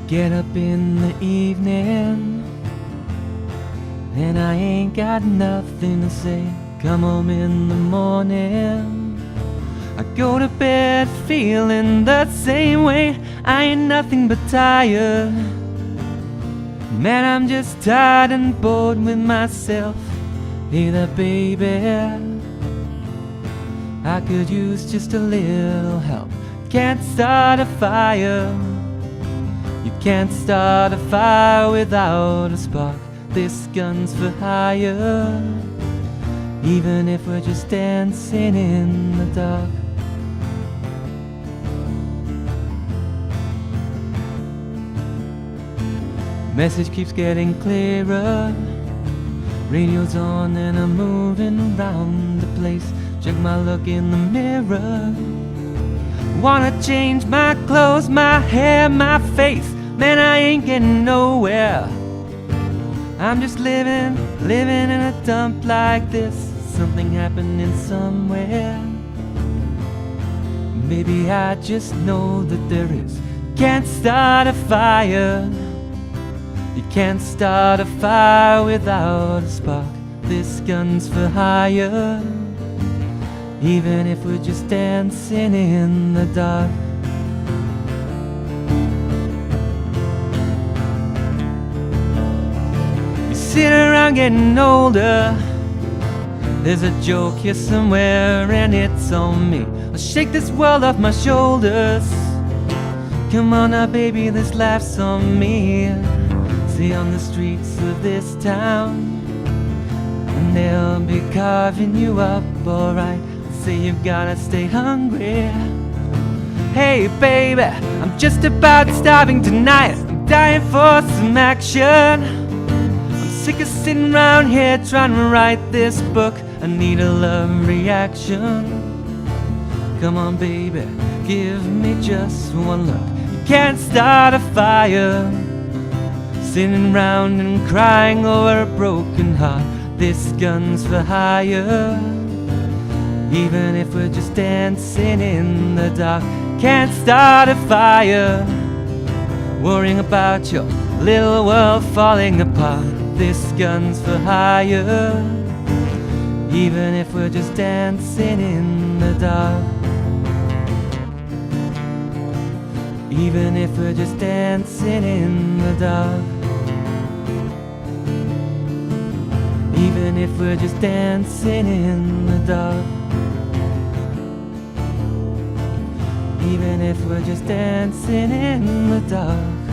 Get up in the evening and I ain't got nothing to say. Come home in the morning, I go to bed feeling the same way. I ain't nothing but tired. Man, I'm just tired and bored with myself. Hey there, baby, I could use just a little help. Can't start a fire. You can't start a fire without a spark. This gun's for hire, even if we're just dancing in the dark. Message keeps getting clearer. Radio's on and I'm moving around the place. Check my look in the mirror. Wanna change my clothes, my hair, my face. Man, I ain't getting nowhere. I'm just living in a dump like this. Something happening somewhere. Maybe I just know that there is. Can't start a fire. You can't start a fire without a spark. This gun's for hire, even if we're just dancing in the dark. You sit around getting older. There's a joke here somewhere and it's on me. I'll shake this world off my shoulders. Come on now baby, this laugh's on me. See on the streets of this town, and they'll be carving you up alright. Say you've gotta stay hungry. Hey baby, I'm just about starving tonight. I'm dying for some action. I'm sick of sitting around here trying to write this book. I need a love reaction. Come on baby, give me just one look. You can't start a fire sitting round and crying over a broken heart. This gun's for hire, even if we're just dancing in the dark. Can't start a fire, worrying about your little world falling apart. This gun's for hire, even if we're just dancing in the dark. Even if we're just dancing in the dark. Even if we're just dancing in the dark. Even if we're just dancing in the dark.